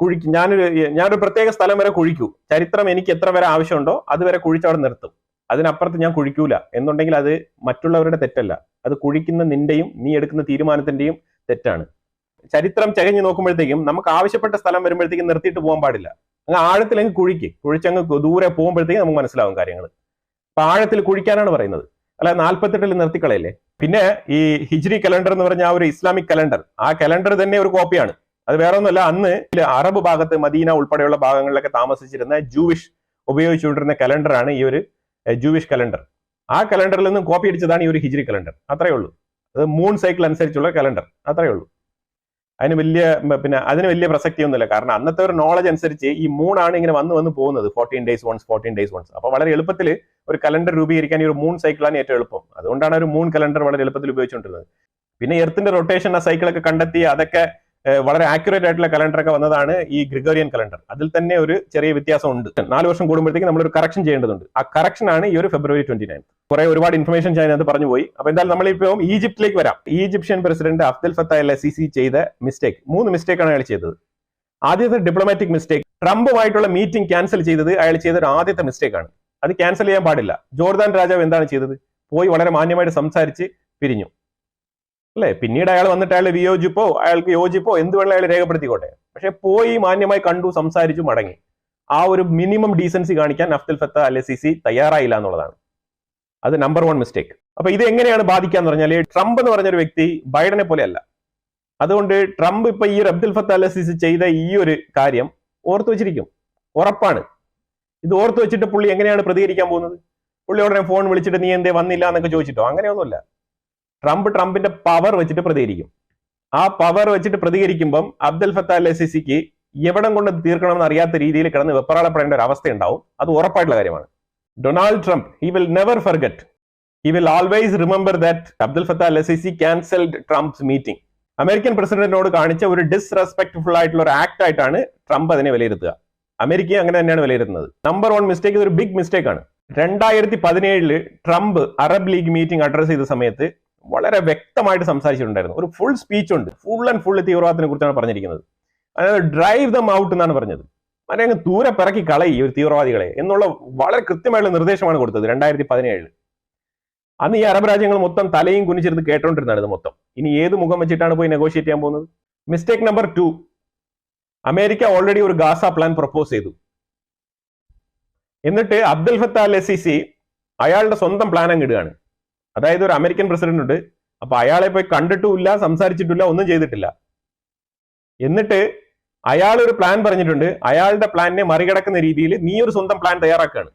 Speaker 1: ഞാനൊരു പ്രത്യേക സ്ഥലം വരെ കുഴിക്കൂ, ചരിത്രം എനിക്ക് എത്ര വരെ ആവശ്യമുണ്ടോ അതുവരെ കുഴിച്ചവിടെ നിർത്തും, അതിനപ്പുറത്ത് ഞാൻ കുഴിക്കൂല എന്നുണ്ടെങ്കിൽ അത് മറ്റുള്ളവരുടെ തെറ്റല്ല, അത് കുഴിക്കുന്ന നിന്റെയും നീ എടുക്കുന്ന തീരുമാനത്തിന്റെയും തെറ്റാണ്. ചരിത്രം ചകഞ്ഞു നോക്കുമ്പോഴത്തേക്കും നമുക്ക് ആവശ്യപ്പെട്ട സ്ഥലം വരുമ്പോഴത്തേക്കും നിർത്തിയിട്ട് പോകാൻ പാടില്ല. അങ്ങ് ആഴത്തിലങ്ങ് കുഴിച്ചങ്ങ് ദൂരെ പോകുമ്പോഴത്തേക്കും നമുക്ക് മനസ്സിലാവും കാര്യങ്ങൾ. അപ്പൊ ആഴത്തിൽ കുഴിക്കാനാണ് പറയുന്നത്, അല്ല 48 നിർത്തിക്കളയല്ലേ. പിന്നെ ഈ ഹിജ്രി കലണ്ടർ എന്ന് പറഞ്ഞ ആ ഒരു ഇസ്ലാമിക് കലണ്ടർ, ആ കലണ്ടർ തന്നെ ഒരു കോപ്പിയാണ്. അത് വേറെ ഒന്നുമല്ല, അന്ന് അറബ് ഭാഗത്ത് മദീന ഉൾപ്പെടെയുള്ള ഭാഗങ്ങളിലൊക്കെ താമസിച്ചിരുന്ന ജൂവിഷ് ഉപയോഗിച്ചുകൊണ്ടിരുന്ന കലണ്ടറാണ് ഈ ഒരു ജൂവിഷ് കലണ്ടർ. ആ കലണ്ടറിൽ നിന്നും കോപ്പി അടിച്ചതാണ് ഈ ഒരു ഹിജ്രി കലണ്ടർ. അത്രയേ ഉള്ളൂ. അത് മൂൺ സൈക്കിൾ അനുസരിച്ചുള്ള കലണ്ടർ, അത്രയേ ഉള്ളൂ. അതിന് വലിയ പ്രസക്തിയൊന്നുമില്ല. കാരണം അന്നത്തെ ഒരു നോളജ് അനുസരിച്ച് ഈ മൂണാണ് ഇങ്ങനെ വന്ന് പോകുന്നത് 14 days once. അപ്പൊ വളരെ എളുപ്പത്തിൽ ഒരു കലണ്ടർ രൂപീകരിക്കാൻ ഈ ഒരു മൂൺ സൈക്കിളാണ് ഏറ്റവും എളുപ്പം. അതുകൊണ്ടാണ് ഒരു മൂൺ കലണ്ടർ വളരെ എളുപ്പത്തിൽ ഉപയോഗിച്ചുകൊണ്ടിരുന്നത്. പിന്നെ എർത്തിന്റെ റൊട്ടേഷൻ ആ സൈക്കിളൊക്കെ കണ്ടെത്തി അതൊക്കെ വളരെ ആക്യുറേറ്റ് ആയിട്ടുള്ള കലണ്ടറൊക്കെ വന്നതാണ് ഈ ഗ്രിഗോറിയൻ കലണ്ടർ. അതിൽ തന്നെ ഒരു ചെറിയ വ്യത്യാസം ഉണ്ട്. 4 വർഷം കൂടുമ്പോഴത്തേക്ക് നമ്മളൊരു കറക്ഷൻ ചെയ്യേണ്ടതുണ്ട്. ആ കറക്ഷൻ ആണ് ഈ ഒരു ഫെബ്രുവരി 29. ഒരുപാട് ഇൻഫർമേഷൻ അതിനകത്ത് പറഞ്ഞു പോയി. അപ്പൊ എന്തായാലും നമ്മളിപ്പോൾ ഈജിപ്തിലേക്ക് വരാം. Egyptian president Abdul Fattah al CC ചെയ്ത മിസ്റ്റേക്ക്, 3 മിസ്റ്റേക്കാണ് അയാൾ ചെയ്തത്. ആദ്യത്തെ ഡിപ്ലോമാറ്റിക് മിസ്റ്റേക്ക്, ട്രംപുമായിട്ടുള്ള മീറ്റിംഗ് ക്യാൻസൽ ചെയ്തത് അയാൾ ചെയ്ത ഒരു ആദ്യത്തെ മിസ്റ്റേക്കാണ്. അത് ക്യാൻസൽ ചെയ്യാൻ പാടില്ല. ജോർദാൻ രാജാവ് എന്താണ് ചെയ്തത്? പോയി വളരെ മാന്യമായിട്ട് സംസാരിച്ച് പിരിഞ്ഞു അല്ലെ. പിന്നീട് അയാൾ വന്നിട്ട് അയാൾ വിയോജിപ്പോ അയാൾക്ക് യോജിപ്പോ എന്ത് വേണമെങ്കിലും അയാൾ രേഖപ്പെടുത്തിക്കോട്ടെ. പക്ഷെ പോയി മാന്യമായി കണ്ടു, സംസാരിച്ചു, മടങ്ങി. ആ ഒരു മിനിമം ഡീസൻസി കാണിക്കാൻ അബ്ദുൽ ഫത്താഹ് അൽ സിസി തയ്യാറായില്ല എന്നുള്ളതാണ്. അത് നമ്പർ 1 മിസ്റ്റേക്ക്. അപ്പൊ ഇത് എങ്ങനെയാണ് ബാധിക്കാന്ന് പറഞ്ഞാൽ, ട്രംപ് എന്ന് പറഞ്ഞൊരു വ്യക്തി ബൈഡനെ പോലെയല്ല. അതുകൊണ്ട് ട്രംപ് ഇപ്പൊ ഈ അബ്ദുൽ ഫത്താഹ് അൽ സിസി ചെയ്ത ഈ ഒരു കാര്യം ഓർത്തു വെച്ചിരിക്കും, ഉറപ്പാണ്. ഇത് ഓർത്തു വെച്ചിട്ട് പുള്ളി എങ്ങനെയാണ് പ്രതികരിക്കാൻ പോകുന്നത്? പുള്ളി ഉടനെ ഫോൺ വിളിച്ചിട്ട് നീ എന്തേ വന്നില്ല എന്നൊക്കെ ചോദിച്ചിട്ടോ? അങ്ങനെയൊന്നുമില്ല. ട്രംപിന്റെ പവർ വെച്ചിട്ട് പ്രതികരിക്കും. ആ പവർ വെച്ചിട്ട് പ്രതികരിക്കുമ്പം അബ്ദുൽ ഫത്താഹ് അൽ സിസിക്ക് എവിടം കൊണ്ട് തീർക്കണമെന്ന് അറിയാത്ത രീതിയിൽ കിടന്ന് വെപ്രാളപ്പെടേണ്ട ഒരു അവസ്ഥ ഉണ്ടാവും. അത് ഉറപ്പായിട്ടുള്ള കാര്യമാണ്. Donald Trump, he will never forget, he will always remember that Abdul Fattah al Sisi cancelled Trump's meeting. American പ്രസിഡന്റിനോട് കാണിച്ച ഒരു ഡിസ്റെസ്പെക്ട്ഫുൾ ആയിട്ടുള്ള ഒരു ആക്ട് ആയിട്ടാണ് ട്രംപ് അതിനെ വിലയിരുത്തുക. അമേരിക്കയെ അങ്ങനെ തന്നെയാണ് വിലയിരുത്തുന്നത്. നമ്പർ 1 മിസ്റ്റേക്ക്, ഒരു ബിഗ് മിസ്റ്റേക്ക് ആണ്. 2017 Trump Arab league meeting address ചെയ്ത സമയത്ത് വളരെ വ്യക്തമായിട്ട് സംസാരിച്ചിട്ടുണ്ടായിരുന്നു. ഒരു ഫുൾ സ്പീച്ച് ഉണ്ട്. ഫുൾ ആൻഡ് ഫുൾ തീവ്രവാദത്തിനെ കുറിച്ചാണ് പറഞ്ഞിരിക്കുന്നത്. അതായത് ഡ്രൈവ് ദം ഔട്ട് എന്നാണ് പറഞ്ഞത്. അങ്ങനെ ദൂരെ പിറക്കി കളയി ഒരു തീവ്രവാദികളെ എന്നുള്ള വളരെ കൃത്യമായിട്ടുള്ള നിർദ്ദേശമാണ് കൊടുത്തത് 2017. അന്ന് ഈ അറബ് രാജ്യങ്ങൾ മൊത്തം തലയും കുനിച്ചിരുന്ന് കേട്ടോണ്ടിരുന്നതാണ് ഇത് മൊത്തം. ഇനി ഏത് മുഖം വെച്ചിട്ടാണ് പോയി നെഗോഷിയേറ്റ് ചെയ്യാൻ പോകുന്നത്? മിസ്റ്റേക്ക് നമ്പർ 2, അമേരിക്ക ഓൾറെഡി ഒരു ഗാസ പ്ലാൻ പ്രപ്പോസ് ചെയ്തു. എന്നിട്ട് അബ്ദുൽ ഫത്താഹ് അൽ സിസി അയാളുടെ സ്വന്തം പ്ലാൻ അങ്ങ് ഇടുകയാണ്. അതായത് ഒരു അമേരിക്കൻ പ്രസിഡന്റ് ഉണ്ട്, അപ്പൊ അയാളെ പോയി കണ്ടിട്ടുമില്ല, സംസാരിച്ചിട്ടില്ല, ഒന്നും ചെയ്തിട്ടില്ല. എന്നിട്ട് അയാൾ ഒരു പ്ലാൻ പറഞ്ഞിട്ടുണ്ട്. അയാളുടെ പ്ലാനിനെ മറികടക്കുന്ന രീതിയിൽ നീ ഒരു സ്വന്തം പ്ലാൻ തയ്യാറാക്കുകയാണ്.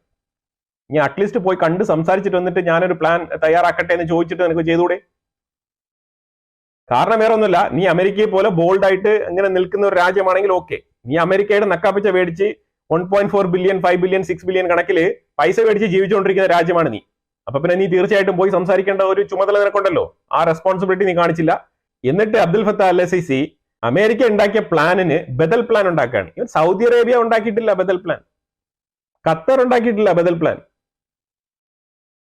Speaker 1: നീ അറ്റ്ലീസ്റ്റ് പോയി കണ്ട് സംസാരിച്ചിട്ട് വന്നിട്ട് ഞാനൊരു പ്ലാൻ തയ്യാറാക്കട്ടെ എന്ന് ചോദിച്ചിട്ട് നിനക്ക് ചെയ്തുകൂടെ? കാരണം വേറെ ഒന്നുമില്ല, നീ അമേരിക്കയെ പോലെ ബോൾഡ് ആയിട്ട് ഇങ്ങനെ നിൽക്കുന്ന ഒരു രാജ്യമാണെങ്കിൽ ഓക്കെ. നീ അമേരിക്കയുടെ നക്കാപ്പിച്ച മേടിച്ച് 1.4 ബില്യൺ 5 ബില്യൺ 6 ബില്യൺ കണക്കിൽ പൈസ മേടിച്ച് ജീവിച്ചുകൊണ്ടിരിക്കുന്ന രാജ്യമാണ് നീ. അപ്പൊ പിന്നെ നീ തീർച്ചയായിട്ടും പോയി സംസാരിക്കേണ്ട ഒരു ചുമതല നിനക്കുണ്ടല്ലോ. ആ റെസ്പോൺസിബിലിറ്റി നീ കാണിച്ചില്ല. എന്നിട്ട് Abdul Fattah al CC America ഉണ്ടാക്കിയ പ്ലാനിന് ബദൽ പ്ലാൻ ഉണ്ടാക്കുകയാണ്. ഇവൻ സൗദി അറേബ്യ ഉണ്ടാക്കിയിട്ടില്ല ബദൽ പ്ലാൻ, ഖത്തർ ഉണ്ടാക്കിയിട്ടില്ല ബദൽ പ്ലാൻ.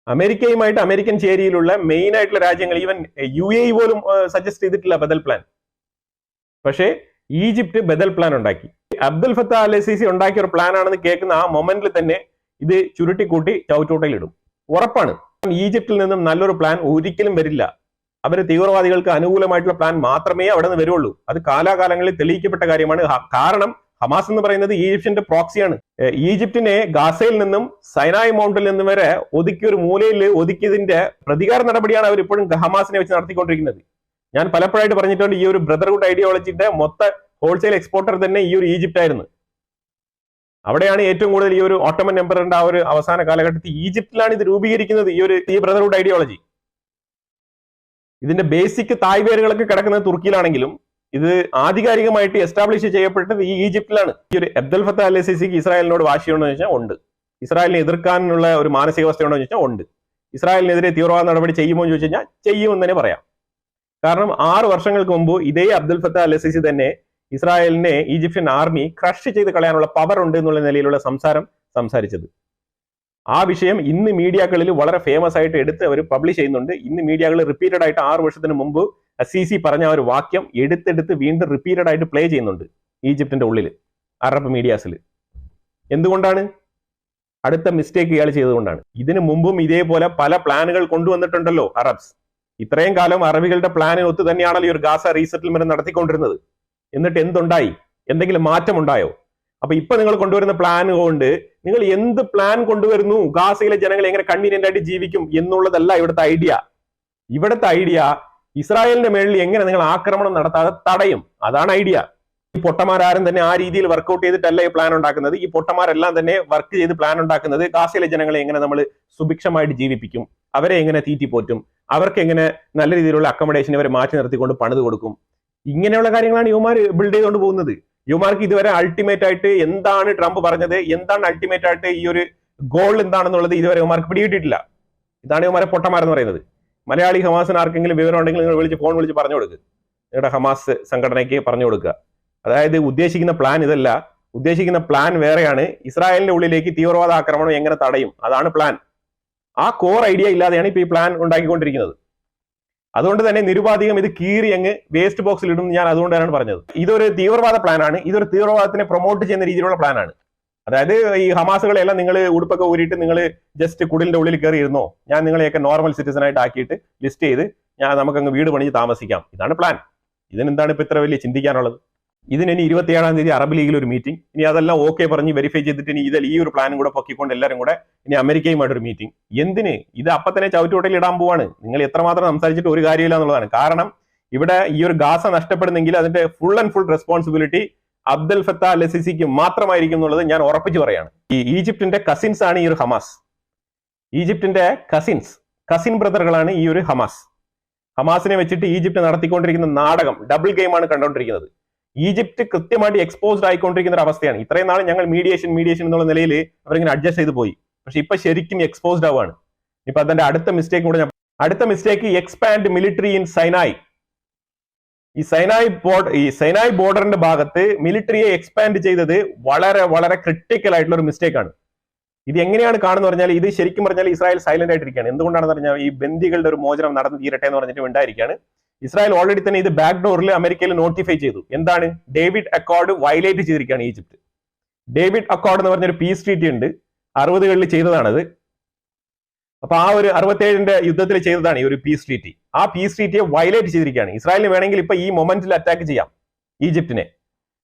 Speaker 1: അമേരിക്കയുമായിട്ട് അമേരിക്കൻ ചേരിയിലുള്ള മെയിൻ ആയിട്ടുള്ള രാജ്യങ്ങൾ, ഈവൻ UAE പോലും സജസ്റ്റ് ചെയ്തിട്ടില്ല ബദൽ പ്ലാൻ. പക്ഷേ ഈജിപ്ത് ബദൽ പ്ലാൻ ഉണ്ടാക്കി. അബ്ദുൽ ഫത്താഹ് അൽ സിസി ഉണ്ടാക്കിയ ഒരു പ്ലാൻ ആണെന്ന് കേൾക്കുന്ന ആ മൊമെന്റിൽ തന്നെ ഇത് ചുരുട്ടിക്കൂട്ടി ചവിട്ടൂട്ടയിലിടും. ഉറപ്പാണ്. ഈജിപ്തിൽ നിന്നും നല്ലൊരു പ്ലാൻ ഒരിക്കലും വരില്ല. അവര് തീവ്രവാദികൾക്ക് അനുകൂലമായിട്ടുള്ള പ്ലാൻ മാത്രമേ അവിടെ നിന്ന് വരുള്ളൂ. അത് കാലാകാലങ്ങളിൽ തെളിയിക്കപ്പെട്ട കാര്യമാണ്. കാരണം ഹമാസ് എന്ന് പറയുന്നത് ഈജിപ്തിന്റെ പ്രോക്സിയാണ്. ഈജിപ്തിനെ ഗാസയിൽ നിന്നും സൈനായ് മൗണ്ടിൽ നിന്നും വരെ ഒതുക്കിയ ഒരു മൂലയിൽ ഒതുക്കിയതിന്റെ പ്രതികാര നടപടിയാണ് അവർ ഇപ്പോഴും ഹമാസിനെ വെച്ച് നടത്തിക്കൊണ്ടിരിക്കുന്നത്. ഞാൻ പലപ്പോഴായിട്ട് പറഞ്ഞിട്ടുണ്ട്, ഈ ഒരു ബ്രദർഹുഡ് ഐഡിയോളജിയുടെ മൊത്ത ഹോൾസെയിൽ എക്സ്പോർട്ടർ തന്നെ ഈ ഒരു ഈജിപ്റ്റ് ആയിരുന്നു. അവിടെയാണ് ഏറ്റവും കൂടുതൽ ഈ ഒരു ഓട്ടോമൻ എംപയറിന്റെ ആ ഒരു അവസാന കാലഘട്ടത്തിൽ ഈജിപ്തിലാണ് ഇത് രൂപീകരിക്കുന്നത്. ഈ ബ്രദർഹുഡ് ഐഡിയോളജി, ഇതിന്റെ ബേസിക് തായ്വേരുകളൊക്കെ കിടക്കുന്നത് തുർക്കിയിലാണെങ്കിലും ഇത് ആധികാരികമായിട്ട് എസ്റ്റാബ്ലിഷ് ചെയ്യപ്പെട്ടത് ഈ ഈജിപ്തിലാണ്. ഈ ഒരു അബ്ദുൽ ഫത്താഹ് അൽ സിസിക്ക് ഇസ്രായേലിനോട് വാശിയുണ്ടോ എന്ന് ചോദിച്ചാൽ ഉണ്ട്. ഇസ്രായേലിനെ എതിർക്കാനുള്ള ഒരു മാനസികാവസ്ഥയുണ്ടോ എന്ന് ചോദിച്ചാൽ ഉണ്ട്. ഇസ്രായേലിനെതിരെ തീവ്രവാദ നടപടി ചെയ്യുമോ എന്ന് ചോദിച്ചു കഴിഞ്ഞാൽ ചെയ്യുമെന്ന് തന്നെ പറയാം. കാരണം 6 വർഷങ്ങൾക്ക് മുമ്പ് ഇതേ അബ്ദുൽ ഫത്താഹ് അൽ സിസി തന്നെ ഇസ്രായേലിനെ ഈജിപ്ഷ്യൻ ആർമി ക്രഷ് ചെയ്ത് കളയാനുള്ള പവർ ഉണ്ട് എന്നുള്ള നിലയിലുള്ള സംസാരിച്ചത്. ആ വിഷയം ഇന്ന് മീഡിയകളിൽ വളരെ ഫേമസ് ആയിട്ട് എടുത്ത് അവർ പബ്ലിഷ് ചെയ്യുന്നുണ്ട്. ഇന്ന് മീഡിയകൾ റിപ്പീറ്റഡ് ആയിട്ട് 6 വർഷത്തിന് മുമ്പ് സിസി പറഞ്ഞ ഒരു വാക്യം എടുത്തെടുത്ത് വീണ്ടും റിപ്പീറ്റഡ് ആയിട്ട് പ്ലേ ചെയ്യുന്നുണ്ട് ഈജിപ്തിന്റെ ഉള്ളിൽ, അറബ് മീഡിയാസിൽ. എന്തുകൊണ്ടാണ്? അടുത്ത മിസ്റ്റേക്ക് ഇയാൾ ചെയ്തുകൊണ്ടാണ്. ഇതിനു മുമ്പും ഇതേപോലെ പല പ്ലാനുകൾ കൊണ്ടുവന്നിട്ടുണ്ടല്ലോ അറബ്സ്. ഇത്രയും കാലം അറബികളുടെ പ്ലാനിന് ഒത്തു തന്നെയാണല്ലോ ഈ ഒരു ഗാസ റീസെറ്റിൽമെന്റ് നടത്തിക്കൊണ്ടിരുന്നത്. എന്നിട്ട് എന്തുണ്ടായി? എന്തെങ്കിലും മാറ്റം ഉണ്ടായോ? അപ്പൊ ഇപ്പൊ നിങ്ങൾ കൊണ്ടുവരുന്ന പ്ലാൻ കൊണ്ട് നിങ്ങൾ എന്ത് പ്ലാൻ കൊണ്ടുവരുന്നു, ഗാസയിലെ ജനങ്ങൾ എങ്ങനെ കൺവീനിയന്റ് ആയിട്ട് ജീവിക്കും എന്നുള്ളതല്ല ഇവിടുത്തെ ഐഡിയ. ഇവിടുത്തെ ഐഡിയ ഇസ്രായേലിന്റെ മേളിൽ എങ്ങനെ നിങ്ങൾ ആക്രമണം നടത്താതെ തടയും, അതാണ് ഐഡിയ. ഈ പൊട്ടന്മാരും തന്നെ ആ രീതിയിൽ വർക്ക്ഔട്ട് ചെയ്തിട്ടല്ല ഈ പ്ലാൻ ഉണ്ടാക്കുന്നത്. ഈ പൊട്ടന്മാരെല്ലാം തന്നെ വർക്ക് ചെയ്ത് പ്ലാൻ ഉണ്ടാക്കുന്നത് ഗാസയിലെ ജനങ്ങളെ എങ്ങനെ നമ്മൾ സുഭിക്ഷമായിട്ട് ജീവിപ്പിക്കും, അവരെ എങ്ങനെ തീറ്റിപ്പോറ്റും, അവർക്ക് എങ്ങനെ നല്ല രീതിയിലുള്ള അക്കോമഡേഷൻ ഇവരെ മാറ്റി നിർത്തിക്കൊണ്ട് പണിത് കൊടുക്കും. ഇങ്ങനെയുള്ള കാര്യങ്ങളാണ് യുവമാർ ബിൽഡ് ചെയ്തുകൊണ്ട് പോകുന്നത്. യുവമാർക്ക് ഇതുവരെ അൾട്ടിമേറ്റ് ആയിട്ട് എന്താണ് ട്രംപ് പറഞ്ഞത്, എന്താണ് അൾട്ടിമേറ്റ് ആയിട്ട് ഈ ഒരു ഗോൾ എന്താണെന്നുള്ളത് ഇതുവരെ യുവമാർക്ക് പിടികിട്ടിട്ടില്ല. ഇതാണ് യുവമാരെ പൊട്ടന്മാരെന്ന് പറയുന്നത്. മലയാളി ഹമാസിന് ആർക്കെങ്കിലും വിവരം ഉണ്ടെങ്കിൽ നിങ്ങൾ ഫോൺ വിളിച്ച് പറഞ്ഞു കൊടുക്കുക. നിങ്ങളുടെ ഹമാസ് സംഘടനയ്ക്ക് പറഞ്ഞു കൊടുക്കുക. അതായത് ഉദ്ദേശിക്കുന്ന പ്ലാൻ ഇതല്ല, ഉദ്ദേശിക്കുന്ന പ്ലാൻ വേറെയാണ്. ഇസ്രായേലിന്റെ ഉള്ളിലേക്ക് തീവ്രവാദ ആക്രമണം എങ്ങനെ തടയും, അതാണ് പ്ലാൻ. ആ കോർ ഐഡിയ ഇല്ലാതെയാണ് ഇപ്പൊ ഈ പ്ലാൻ ഉണ്ടാക്കിക്കൊണ്ടിരിക്കുന്നത്. അതുകൊണ്ട് തന്നെ നിരുപാധികം ഇത് കീറി അങ്ങ് വേസ്റ്റ് ബോക്സിൽ ഇടും. ഞാൻ അതുകൊണ്ടാണ് പറഞ്ഞത് ഇതൊരു തീവ്രവാദ പ്ലാനാണ്, ഇതൊരു തീവ്രവാദത്തിനെ പ്രൊമോട്ട് ചെയ്യുന്ന രീതിയിലുള്ള പ്ലാനാണ്. അതായത് ഈ ഹമാസുകളെല്ലാം നിങ്ങൾ ഉടുപ്പൊക്കെ ഊരിയിട്ട് നിങ്ങൾ ജസ്റ്റ് കുടിലിന്റെ ഉള്ളിൽ കയറി ഇരുന്നോ, ഞാൻ നിങ്ങളെയൊക്കെ നോർമൽ സിറ്റിസൺ ആയിട്ട് ആക്കിയിട്ട് ലിസ്റ്റ് ചെയ്ത് നമുക്കങ്ങ് വീട് പണിഞ്ഞ് താമസിക്കാം, ഇതാണ് പ്ലാൻ. ഇതിനെന്താണ് ഇപ്പൊ ഇത്ര വലിയ ചിന്തിക്കാനുള്ളത്? ഇതിന് ഇനി 27-ാം തീയതി അറബ് ലീഗിൽ ഒരു മീറ്റിംഗ്, ഇനി അതെല്ലാം ഓക്കെ പറഞ്ഞ് വെരിഫൈ ചെയ്തിട്ട് ഇനി ഈ ഒരു പ്ലാനും കൂടെ പൊക്കിക്കൊണ്ട് എല്ലാവരും കൂടെ ഇനി അമേരിക്കയുമായിട്ടൊരു മീറ്റിംഗ്. എന്തിന്? ഇത് അപ്പൊ തന്നെ ചവിറ്റുകൊട്ടയിൽ ഇടാൻ പോവാണ്. നിങ്ങൾ എത്രമാത്രം സംസാരിച്ചിട്ട് ഒരു കാര്യമില്ല എന്നുള്ളതാണ്. കാരണം ഇവിടെ ഈ ഒരു ഗാസ നഷ്ടപ്പെടുന്നെങ്കിൽ അതിന്റെ full and full responsibility Abdel Fattah al സിസിക്ക് മാത്രമായിരിക്കും എന്നുള്ളത് ഞാൻ ഉറപ്പിച്ചു പറയാണ്. ഈ ഈജിപ്തിന്റെ കസിൻസ് ആണ് ഈ ഒരു ഹമാസ്. ഈജിപ്തിന്റെ കസിൻ ബ്രദറുകളാണ് ഈ ഒരു ഹമാസിനെ വെച്ചിട്ട് ഈജിപ്ത് നടത്തിക്കൊണ്ടിരിക്കുന്ന നാടകം, ഡബിൾ ഗെയിമാണ് കണ്ടുകൊണ്ടിരിക്കുന്നത്. ഈജിപ്ത് കൃത്യമായിട്ട് എക്സ്പോസ്ഡ് ആയിക്കൊണ്ടിരിക്കുന്ന ഒരു അവസ്ഥയാണ്. ഇത്രയും നാൾ ഞങ്ങൾ മീഡിയേഷൻ എന്നുള്ള നിലയിൽ അവരിങ്ങനെ അഡ്ജസ്റ്റ് ചെയ്ത് പോയി. പക്ഷെ ഇപ്പൊ ശരിക്കും എക്സ്പോസ്ഡ് ആവുകയാണ്. ഇപ്പൊ അതിന്റെ അടുത്ത മിസ്റ്റേക്ക് എക്സ്പാൻഡ് മിലിറ്ററി ഇൻ സൈനായ്. ഈ സൈനായ് ബോർഡറിന്റെ ഭാഗത്ത് മിലിറ്ററിയെ എക്സ്പാൻഡ് ചെയ്തത് വളരെ വളരെ ക്രിട്ടിക്കൽ ആയിട്ടുള്ള ഒരു മിസ്റ്റേക്ക് ആണ്. ഇത് എങ്ങനെയാണ് കാണുന്നത് പറഞ്ഞാൽ, ഇത് ശരിക്കും പറഞ്ഞാൽ ഇസ്രായേൽ സൈലന്റ് ആയിട്ടിരിക്കുകയാണ്. എന്തുകൊണ്ടാണെന്ന് പറഞ്ഞാൽ ഈ ബന്ദികളുടെ ഒരു മോചനം നടന്നു തീരട്ടെ എന്ന് പറഞ്ഞിട്ട് ഉണ്ടായിരിക്കുകയാണ്. ഇസ്രായേൽ ഓൾറെഡി തന്നെ ഇത് ബാക്ക് ഡോറിൽ അമേരിക്കയിൽ നോട്ടിഫൈ ചെയ്തു. എന്താണ്? ഡേവിഡ് അക്കോർഡ് വയലേറ്റ് ചെയ്തിരിക്കുകയാണ് ഈജിപ്ത്. ഡേവിഡ് അക്കോർഡ് എന്ന് പറഞ്ഞൊരു പീസ് ട്രീറ്റി ഉണ്ട്, 60കളിൽ ചെയ്തതാണത്. അപ്പൊ ആ ഒരു 67ന്റെ യുദ്ധത്തിൽ ചെയ്തതാണ് ഈ ഒരു പീസ് ട്രീറ്റി. ആ പീസ് ട്രീറ്റിയെ വയലേറ്റ് ചെയ്തിരിക്കുകയാണ്. ഇസ്രായേലിന് വേണമെങ്കിൽ ഇപ്പൊ ഈ മൊമെന്റിൽ അറ്റാക്ക് ചെയ്യാം ഈജിപ്തിനെ.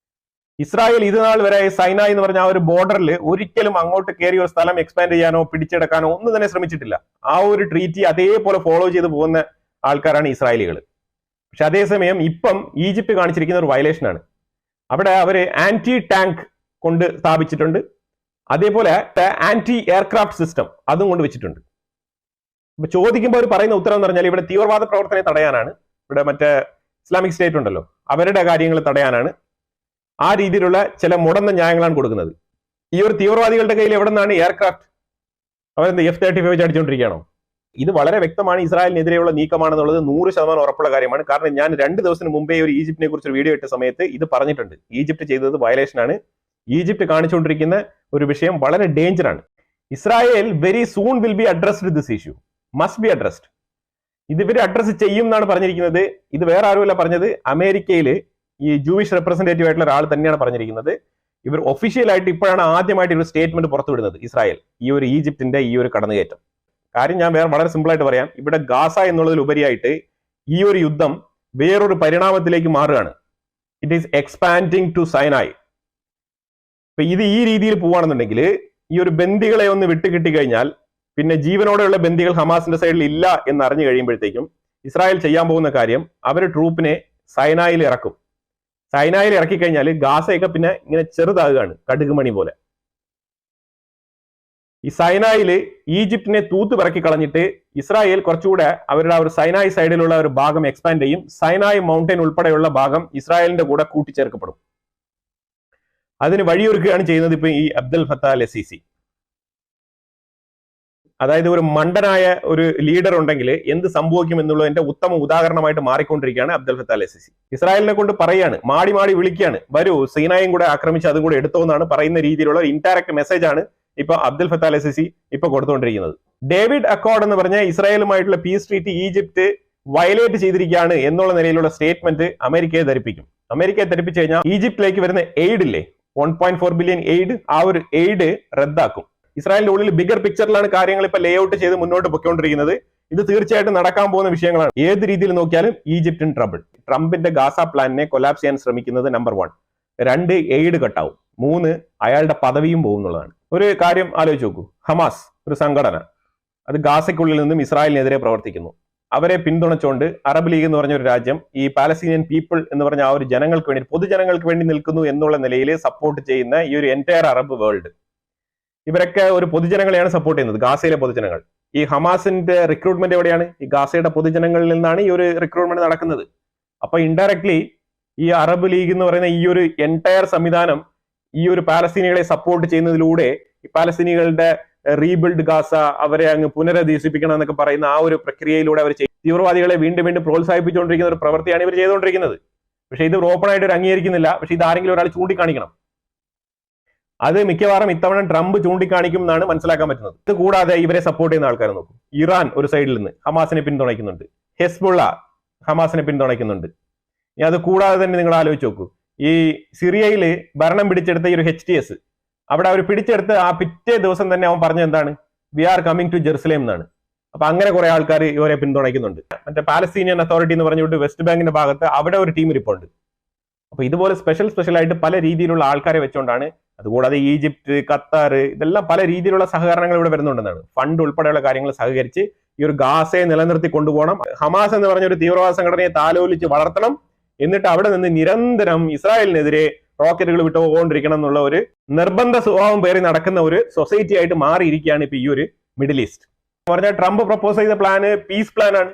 Speaker 1: ഇസ്രായേൽ ഇതുനാൾ വരെ സൈനായ് എന്ന് പറഞ്ഞ ആ ഒരു ബോർഡറിൽ ഒരിക്കലും അങ്ങോട്ട് കയറി ഒരു സ്ഥലം എക്സ്പാൻഡ് ചെയ്യാനോ പിടിച്ചെടുക്കാനോ ഒന്നും തന്നെ ശ്രമിച്ചിട്ടില്ല. ആ ഒരു ട്രീറ്റി അതേപോലെ ഫോളോ ചെയ്ത് പോകുന്ന ആൾക്കാരാണ് ഇസ്രായേലികൾ. പക്ഷെ അതേസമയം ഇപ്പം ഈജിപ്ത് കാണിച്ചിരിക്കുന്ന ഒരു വയലേഷൻ ആണ്. അവിടെ അവര് ആന്റി ടാങ്ക് കൊണ്ട് സ്ഥാപിച്ചിട്ടുണ്ട്, അതേപോലെ ആന്റി എയർക്രാഫ്റ്റ് സിസ്റ്റം അതും കൊണ്ട് വെച്ചിട്ടുണ്ട്. അപ്പൊ ചോദിക്കുമ്പോൾ അവർ പറയുന്ന ഉത്തരം എന്ന് പറഞ്ഞാൽ ഇവിടെ തീവ്രവാദ പ്രവർത്തനം തടയാനാണ്, ഇവിടെ മറ്റേ ഇസ്ലാമിക് സ്റ്റേറ്റ് ഉണ്ടല്ലോ അവരുടെ കാര്യങ്ങൾ തടയാനാണ്. ആ രീതിയിലുള്ള ചില മുടന്ന ന്യായങ്ങളാണ് കൊടുക്കുന്നത്. ഈ ഒരു തീവ്രവാദികളുടെ കയ്യിൽ എവിടെ നിന്നാണ് എയർക്രാഫ്റ്റ്? അവരെന്ത് F-35 വെച്ച് അടിച്ചുകൊണ്ടിരിക്കുകയാണോ? ഇത് വളരെ വ്യക്തമാണ് ഇസ്രായേലിനെതിരെയുള്ള നീക്കമാണെന്നുള്ളത് 100% ഉറപ്പുള്ള കാര്യമാണ്. കാരണം ഞാൻ 2 ദിവസത്തിന് മുമ്പേ ഒരു ഈജിപ്തിനെ കുറിച്ച് ഒരു വീഡിയോ ഇട്ട സമയത്ത് ഇത് പറഞ്ഞിട്ടുണ്ട്. ഈജിപ്ത് ചെയ്തത് വയലേഷൻ ആണ്. ഈജിപ്ത് കാണിച്ചുകൊണ്ടിരിക്കുന്ന ഒരു വിഷയം വളരെ ഡേഞ്ചർ ആണ്. Israel very soon will be addressed this issue, must be addressed. ഇത് ഇവർ അഡ്രസ് ചെയ്യും എന്നാണ് പറഞ്ഞിരിക്കുന്നത്. ഇത് വേറെ ആരുമല്ല പറഞ്ഞത്, അമേരിക്കയിൽ ഈ ജൂയിഷ് റെപ്രസെന്റേറ്റീവ് ആയിട്ടുള്ള ഒരാൾ തന്നെയാണ് പറഞ്ഞിരിക്കുന്നത്. ഇവർ ഒഫീഷ്യലായിട്ട് ഇപ്പോഴാണ് ആദ്യമായിട്ട് ഒരു സ്റ്റേറ്റ്മെന്റ് പുറത്തുവിടുന്നത് ഇസ്രായേൽ ഈ ഒരു ഈജിപ്തിന്റെ ഈ ഒരു കടന്നുകയറ്റം. കാര്യം ഞാൻ വളരെ സിമ്പിൾ ആയിട്ട് പറയാം. ഇവിടെ ഗാസ എന്നുള്ളതിൽ ഉപരിയായിട്ട് ഈ ഒരു യുദ്ധം വേറൊരു പരിണാമത്തിലേക്ക് മാറുകയാണ്. It is expanding to Sinai. ഇപ്പൊ ഇത് ഈ രീതിയിൽ പോവുകയാണെന്നുണ്ടെങ്കിൽ ഈ ഒരു ബന്ദികളെ ഒന്ന് വിട്ടുകിട്ടിക്കഴിഞ്ഞാൽ പിന്നെ ജീവനോടെയുള്ള ബന്ദികൾ ഹമാസിന്റെ സൈഡിൽ ഇല്ല എന്ന് അറിഞ്ഞു കഴിയുമ്പോഴത്തേക്കും ഇസ്രായേൽ ചെയ്യാൻ പോകുന്ന കാര്യം, അവർ ട്രൂപ്പിനെ സൈനായിൽ ഇറക്കും. സൈനായിൽ ഇറക്കി കഴിഞ്ഞാൽ ഗാസയൊക്കെ പിന്നെ ഇങ്ങനെ ചെറുതാകുകയാണ്, കടുകുമണി പോലെ. ഈ സൈനായില് ഈജിപ്തിനെ തൂത്ത് പിറക്കി കളഞ്ഞിട്ട് ഇസ്രായേൽ കുറച്ചുകൂടെ അവരുടെ ആ ഒരു സൈനായ് സൈഡിലുള്ള ഒരു ഭാഗം എക്സ്പാൻഡ് ചെയ്യും. സൈനായ് മൗണ്ടൻ ഉൾപ്പെടെയുള്ള ഭാഗം ഇസ്രായേലിന്റെ കൂടെ കൂട്ടിച്ചേർക്കപ്പെടും. അതിന് വഴിയൊരുക്കുകയാണ് ചെയ്യുന്നത് ഇപ്പൊ ഈ അബ്ദൽ ഫത്താ അൽ സിസി. അതായത് ഒരു മണ്ടനായ ഒരു ലീഡർ ഉണ്ടെങ്കിൽ എന്ത് സംഭവിക്കും എന്നുള്ളതിന്റെ ഉത്തമ ഉദാഹരണമായിട്ട് മാറിക്കൊണ്ടിരിക്കുകയാണ് അബ്ദൽ ഫത്താ അൽ സിസി. ഇസ്രായേലിനെ കൊണ്ട് പറയാണ്, മാടി വിളിക്കുകയാണ്, വരൂ സീനായും കൂടെ ആക്രമിച്ച് അതും കൂടെ എടുത്തോ എന്നാണ് പറയുന്ന രീതിയിലുള്ള ഒരു ഇൻഡയറക്റ്റ് മെസ്സേജ് ആണ് ഇപ്പൊ അബ്ദൽ ഫത്താ അൽ സിസി ഇപ്പൊ കൊടുത്തുകൊണ്ടിരിക്കുന്നത്. ഡേവിഡ് അക്കോർഡ് എന്ന് പറഞ്ഞ ഇസ്രായേലുമായിട്ടുള്ള പീസ് ട്രീറ്റി ഈജിപ്ത് വയലേറ്റ് ചെയ്തിരിക്കുകയാണ് എന്നുള്ള നിലയിലുള്ള സ്റ്റേറ്റ്മെന്റ് അമേരിക്കയെ ധരിപ്പിക്കും. അമേരിക്കയെ ധരിപ്പിച്ചു കഴിഞ്ഞാൽ ഈജിപ്തിലേക്ക് വരുന്ന എയ്ഡ് ഇല്ലേ, 1.4 ബില്യൺ എയ്ഡ്, ആ ഒരു എയ്ഡ് റദ്ദാക്കും. ഇസ്രായേലിന്റെ ഉള്ളിൽ ബിഗർ പിക്ചറിലാണ് കാര്യങ്ങൾ ഇപ്പൊ ലേ ഔട്ട് ചെയ്ത് മുന്നോട്ട് പൊയ്ക്കൊണ്ടിരിക്കുന്നത്. ഇത് തീർച്ചയായിട്ടും നടക്കാൻ പോകുന്ന വിഷയങ്ങളാണ്. ഏത് രീതിയിൽ നോക്കിയാലും ഈജിപ്തിൻ ട്രബിൾ. ട്രംപിന്റെ ഗാസ പ്ലാനിനെ കൊലാപ്സ് ചെയ്യാൻ ശ്രമിക്കുന്നത് നമ്പർ 1. 2 എയ്ഡ് കട്ടാവും. 3 അയാളുടെ പദവിയും പോകുന്നുള്ളതാണ്. ഒരു കാര്യം ആലോചിച്ച് നോക്കൂ, ഹമാസ് ഒരു സംഘടന, അത് ഗാസയ്ക്കുള്ളിൽ നിന്നും ഇസ്രായേലിനെതിരെ പ്രവർത്തിക്കുന്നു. അവരെ പിന്തുണച്ചുകൊണ്ട് അറബ് ലീഗ് എന്ന് പറഞ്ഞ ഒരു രാജ്യം ഈ പാലസ്തീനിയൻ പീപ്പിൾ എന്ന് പറഞ്ഞ ആ ഒരു ജനങ്ങൾക്ക് വേണ്ടി, പൊതുജനങ്ങൾക്ക് വേണ്ടി നിൽക്കുന്നു എന്നുള്ള നിലയിൽ സപ്പോർട്ട് ചെയ്യുന്ന ഈ ഒരു എൻറ്റയർ അറബ് വേൾഡ്, ഇവരൊക്കെ ഒരു പൊതുജനങ്ങളെയാണ് സപ്പോർട്ട് ചെയ്യുന്നത്, ഗാസയിലെ പൊതുജനങ്ങൾ. ഈ ഹമാസിന്റെ റിക്രൂട്ട്മെന്റ് എവിടെയാണ്? ഈ ഗാസയുടെ പൊതുജനങ്ങളിൽ നിന്നാണ് ഈ ഒരു റിക്രൂട്ട്മെന്റ് നടക്കുന്നത്. അപ്പൊ ഇൻഡയറക്ട്ലി ഈ അറബ് ലീഗ് എന്ന് പറയുന്ന ഈ ഒരു എൻറ്റയർ സംവിധാനം ഈ ഒരു പാലസ്തീനികളെ സപ്പോർട്ട് ചെയ്യുന്നതിലൂടെ ഈ പാലസ്തീനികളുടെ റീബിൽഡ് ഗാസ, അവരെ അങ്ങ് പുനരധിവസിപ്പിക്കണം എന്നൊക്കെ പറയുന്ന ആ ഒരു പ്രക്രിയയിലൂടെ അവർ തീവ്രവാദികളെ വീണ്ടും വീണ്ടും പ്രോത്സാഹിപ്പിച്ചുകൊണ്ടിരിക്കുന്ന ഒരു പ്രവൃത്തിയാണ് ഇവർ ചെയ്തുകൊണ്ടിരിക്കുന്നത്. പക്ഷെ ഇത് ഓപ്പൺ ആയിട്ട് ഒരു അംഗീകരിക്കുന്നില്ല. പക്ഷെ ഇത് ആരെങ്കിലും ഒരാൾ ചൂണ്ടിക്കാണിക്കണം. അത് മിക്കവാറും ഇത്തവണ ട്രംപ് ചൂണ്ടിക്കാണിക്കും എന്നാണ് മനസ്സിലാക്കാൻ പറ്റുന്നത്. ഇത് കൂടാതെ ഇവരെ സപ്പോർട്ട് ചെയ്യുന്ന ആൾക്കാരെ നോക്കും. ഇറാൻ ഒരു സൈഡിൽ നിന്ന് ഹമാസിനെ പിന്തുണയ്ക്കുന്നുണ്ട്, ഹെസ്ബുള്ള ഹമാസിനെ പിന്തുണയ്ക്കുന്നുണ്ട്. ഇനി അത് കൂടാതെ തന്നെ നിങ്ങൾ ആലോചിച്ച് നോക്കൂ, ഈ സിറിയയിൽ ഭരണം പിടിച്ചെടുത്ത ഈ ഒരു HTS, അവിടെ അവർ പിടിച്ചെടുത്ത് ആ പിറ്റേ ദിവസം തന്നെ അവൻ പറഞ്ഞ എന്താണ്, we are coming to Jerusalem എന്നാണ്. അപ്പൊ അങ്ങനെ കുറെ ആൾക്കാർ ഇവരെ പിന്തുണയ്ക്കുന്നുണ്ട്. മറ്റേ പാലസ്തീനിയൻ അതോറിറ്റി എന്ന് പറഞ്ഞുകൊണ്ട് വെസ്റ്റ് ബാങ്കിന്റെ ഭാഗത്ത് അവിടെ ഒരു ടീം ഇരിപ്പുണ്ട്. അപ്പൊ ഇതുപോലെ സ്പെഷ്യൽ ആയിട്ട് പല രീതിയിലുള്ള ആൾക്കാരെ വെച്ചുകൊണ്ടാണ്, അതുകൂടാതെ ഈജിപ്ത്, ഖത്താർ, ഇതെല്ലാം പല രീതിയിലുള്ള സഹകരണങ്ങൾ ഇവിടെ വരുന്നുണ്ടെന്നാണ്. ഫണ്ട് ഉൾപ്പെടെയുള്ള കാര്യങ്ങൾ സഹകരിച്ച് ഈ ഒരു ഗാസയെ നിലനിർത്തി കൊണ്ടുപോകണം. ഹമാസ് എന്ന് പറഞ്ഞ ഒരു തീവ്രവാദ സംഘടനയെ താലോലിച്ച് വളർത്തണം. എന്നിട്ട് അവിടെ നിന്ന് നിരന്തരം ഇസ്രായേലിനെതിരെ റോക്കറ്റുകൾ വിട്ടുപോകൊണ്ടിരിക്കണം എന്നുള്ള ഒരു നിർബന്ധ സ്വഭാവം പേറി നടക്കുന്ന ഒരു സൊസൈറ്റി ആയിട്ട് മാറിയിരിക്കുകയാണ് ഇപ്പൊ ഈ ഒരു മിഡിൽ ഈസ്റ്റ്. പറഞ്ഞാൽ ട്രംപ് പ്രപ്പോസ് ചെയ്ത പ്ലാന് പീസ് പ്ലാൻ ആണ്.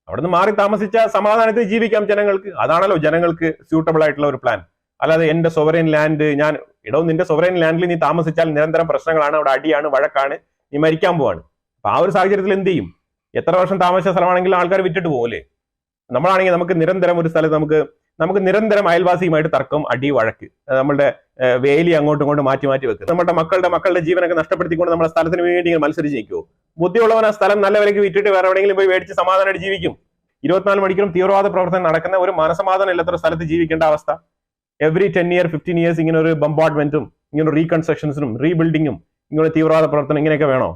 Speaker 1: അവിടുന്ന് മാറി താമസിച്ച സമാധാനത്തിൽ ജീവിക്കാം ജനങ്ങൾക്ക്. അതാണല്ലോ ജനങ്ങൾക്ക് സ്യൂട്ടബിൾ ആയിട്ടുള്ള ഒരു പ്ലാൻ. അല്ലാതെ എന്റെ സൊവറൈൻ ലാൻഡ് ഞാൻ നിന്റെ സൊവറൈൻ ലാൻഡിൽ നീ താമസിച്ചാൽ നിരന്തരം പ്രശ്നങ്ങളാണ്, അവിടെ അടിയാണ്, വഴക്കാണ്, നീ മരിക്കാൻ പോവാണ്. അപ്പൊ ആ ഒരു സാഹചര്യത്തിൽ എന്ത് ചെയ്യും? എത്ര വർഷം താമസിച്ച സ്ഥലമാണെങ്കിലും ആൾക്കാർ വിട്ടിട്ട് പോകൂലേ? നമ്മളാണെങ്കിൽ നമുക്ക് നിരന്തരം ഒരു സ്ഥലത്ത് നമുക്ക് നിരന്തരം അയൽവാസിയുമായിട്ട് തർക്കം, അടി, വഴക്ക്, നമ്മളുടെ വേലി അങ്ങോട്ടും ഇങ്ങോട്ടും മാറ്റി വെക്കുക, നമ്മുടെ മക്കളുടെ ജീവനൊക്കെ നഷ്ടപ്പെടുത്തിക്കൊണ്ട് നമ്മുടെ സ്ഥലത്തിന് വേണ്ടി മത്സരിച്ച് നിൽക്കുമോ? ബുദ്ധിയുള്ളവൻ ആ സ്ഥലം നല്ല വിലയ്ക്ക് വിറ്റിട്ട് വേറെ എവിടെയെങ്കിലും പോയി മേടിച്ച് സമാധാനമായിട്ട് ജീവിക്കും. 24 മണിക്കൂറും തീവ്രവാദ പ്രവർത്തനം നടക്കുന്ന ഒരു മനസമാധാനം ഇല്ലാത്ത സ്ഥലത്ത് ജീവിക്കേണ്ട അവസ്ഥ. എവറി 10 years 15 years ഇങ്ങനെ ഒരു ബംബാർഡ്മെന്റും ഇങ്ങനെ റീകൺസ്ട്രക്ഷൻസിനും റീബിൽഡിങ്ങും ഇങ്ങനെ തീവ്രവാദ പ്രവർത്തനം ഇങ്ങനെയൊക്കെ വേണോ?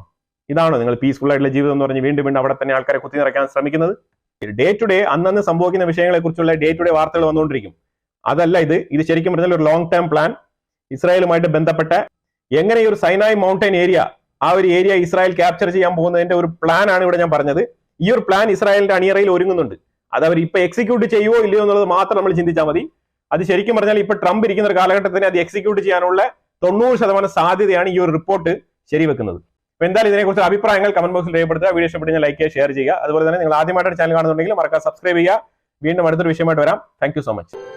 Speaker 1: ഇതാണോ നിങ്ങൾ പീസ്ഫുൾ ആയിട്ടുള്ള ജീവിതം എന്ന് പറഞ്ഞ് വീണ്ടും അവിടെ തന്നെ ആൾക്കാരെ കുത്തി നിറയ്ക്കാൻ ശ്രമിക്കുന്നത്? ഡേ ടു ഡേ അന്നന്ന് സംഭവിക്കുന്ന വിഷയങ്ങളെ കുറിച്ചുള്ള ഡേ ടു ഡേ വാർത്തകൾ വന്നുകൊണ്ടിരിക്കും. അതല്ല ഇത് ശരിക്കും പറഞ്ഞാൽ ഒരു ലോങ് ടേം പ്ലാൻ. ഇസ്രായേലുമായിട്ട് ബന്ധപ്പെട്ട എങ്ങനെ ഈ ഒരു സൈനായ് മൗണ്ടൻ ഏരിയ, ആ ഒരു ഏരിയ ഇസ്രായേൽ ക്യാപ്ചർ ചെയ്യാൻ പോകുന്നതിന്റെ ഒരു പ്ലാൻ ആണ് ഇവിടെ ഞാൻ പറഞ്ഞത്. ഈ ഒരു പ്ലാൻ ഇസ്രായേലിന്റെ അണിയറയിൽ ഒരുങ്ങുന്നുണ്ട്. അത് അവർ ഇപ്പൊ എക്സിക്യൂട്ട് ചെയ്യുമോ ഇല്ലയോ എന്നുള്ളത് മാത്രം നമ്മൾ ചിന്തിച്ചാൽ മതി. അത് ശരിക്കും പറഞ്ഞാൽ ഇപ്പൊ ട്രംപ് ഇരിക്കുന്ന ഒരു കാലഘട്ടത്തിന് അത് എക്സിക്യൂട്ട് ചെയ്യാനുള്ള 90% സാധ്യതയാണ് ഈ ഒരു റിപ്പോർട്ട് ശരിവെക്കുന്നത്. അപ്പൊ എന്തായാലും ഇതിനെക്കുറിച്ച് അഭിപ്രായങ്ങൾ കമന്റ് ബോക്സിൽ രേഖപ്പെടുത്തുക. വീഡിയോ ഇഷ്ടപ്പെട്ട് ലൈക്ക് ചെയ്യുക, ഷെയർ ചെയ്യുക. അതുപോലെ തന്നെ നിങ്ങൾ ആദ്യമായിട്ട് ചാനൽ കാണുന്നുണ്ടെങ്കിൽ മറക്കാതെ സബ്സ്ക്രൈബ് ചെയ്യുക. വീണ്ടും അടുത്തൊരു വിഷയമായിട്ട് വരാം. Thank you so much.